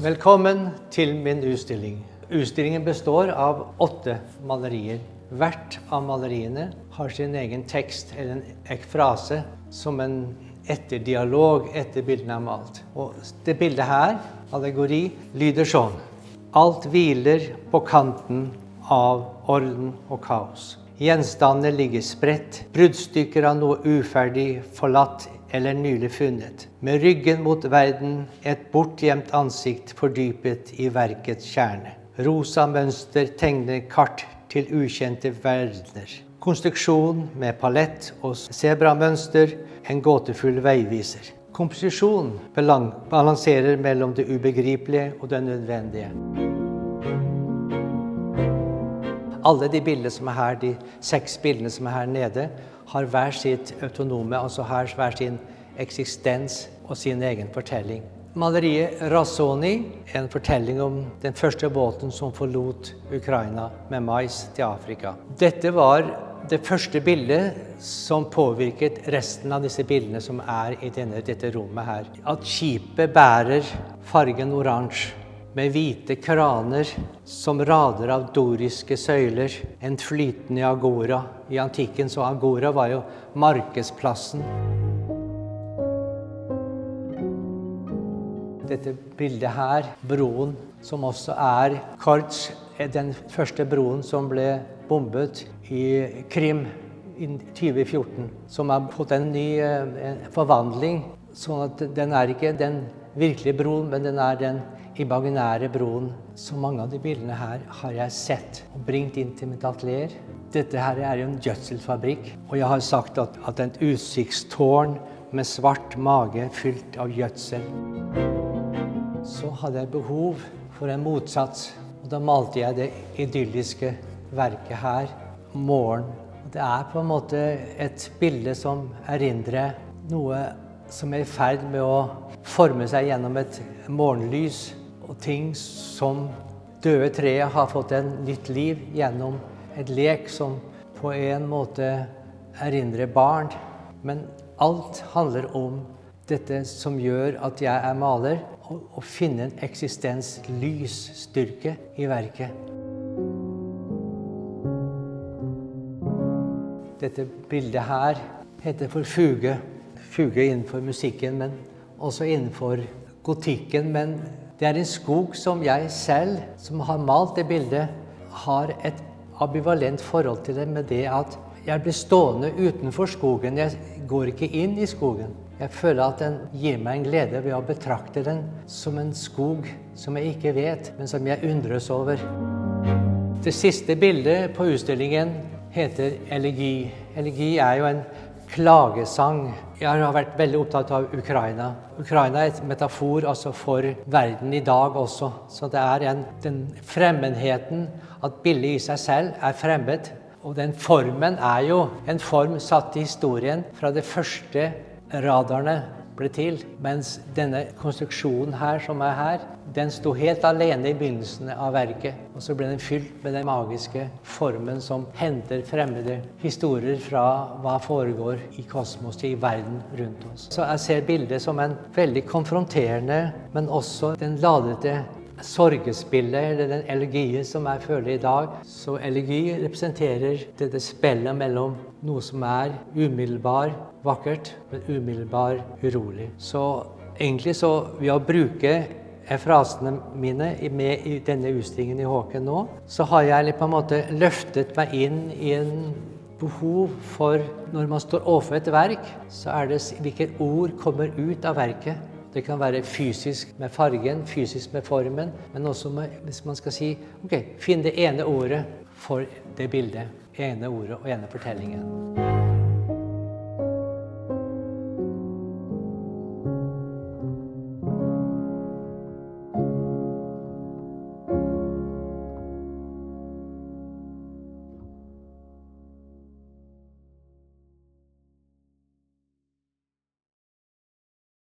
Velkommen til min utstilling. Utstillingen består av 8 malerier. Hvert av maleriene har sin egen tekst eller en ekfrase som en etterdialog etter bildene er malt. Og det bildet her, allegori, lyder sånn. Alt hviler på kanten av orden og kaos. Gjenstandene ligger spredt, bruddstykker av noe uferdig, forlatt eller nylig funnet. Med ryggen mot verden, et bortgjemt ansikt fordypet i verkets kjerne. Rosa mønster tegner kart til ukjente verdener. Konstruksjon med palett og zebramønster, en gåtefull veiviser. Komposisjon balanserer mellom det ubegripelige og det nødvendige. Alle de bildene som er her, de 6 bildene som er her nede, har hver sitt autonome, altså her hver sin eksistens og sin egen fortelling. Maleriet Razzoni, en fortelling om den første båten som forlot Ukraina med mais til Afrika. Dette var det første bildet som påvirket resten av disse bildene som er i dette rommet her. At skipet bærer fargen oransje, med hvite kraner som rader av doriske søyler, en flytende agora. I antikken så agora var jo markedsplassen. Dette bildet her, broen, som også er Korts, den første broen som ble bombet i Krim i 2014, som har fått en ny forvandling, sånn at den er ikke den virkelige broen, men den er den imaginære broen. Så mange av de bildene her har jeg sett og bringt inn til mitt atelier. Dette her er jo en gjødselfabrikk, og jeg har sagt at en utsiktstårn med svart mage fylt av gjødsel. Så hadde jeg behov for en motsats, og da malte jeg det idylliske verket her, morgen. Og det er på en måte et bilde som erindrer noe som er i ferd med å forme seg gjennom et morgenlys, og ting som døde treet har fått en nytt liv gjennom et lek som på en måte erindrer barn. Men alt handler om dette som gjør at jeg er maler, å finne en eksistens, lysstyrke i verket. Dette bildet her heter for fuge. Fuge innenfor musikken, men også innenfor gotikken. Men det er en skog som jeg selv, som har malt det bildet, har et ambivalent forhold til det med det at jeg blir stående utenfor skogen. Jeg går ikke inn i skogen. Jeg føler at den gir meg en glede ved å betrakte den som en skog som jeg ikke vet, men som jeg undres over. Det siste bildet på utstillingen heter Elegi. Elegi er jo en klagesang. Jeg har vært veldig opptatt av Ukraina. Ukraina er et metafor altså for verden i dag også. Så det er den fremmedheten, at bildet i seg selv er fremmed. Og den formen er jo en form satt i historien fra det første radarene ble til. Mens denne konstruksjonen her som er her, den sto helt alene i begynnelsen av verket. Og så ble den fylt med den magiske formen som henter fremmede historier fra hva foregår i kosmos, i verden rundt oss. Så jeg ser bildet som en veldig konfronterende, men også den ladete sorgespillet, eller den elegiet som jeg føler i dag. Så elegi representerer dette spillet mellom noe som er umiddelbar vakkert, men umiddelbar urolig. Så egentlig så ved å bruke frasene mine med i denne utstillingen i Håken nå, så har jeg på en måte løftet meg inn i en behov for, når man står overfor et verk, så er det hvilke ord kommer ut av verket. Det kan være fysisk med fargen, fysisk med formen, men også hvis man skal si, ok, finn det ene ordet for det bildet, ene ordet og ene fortellingen.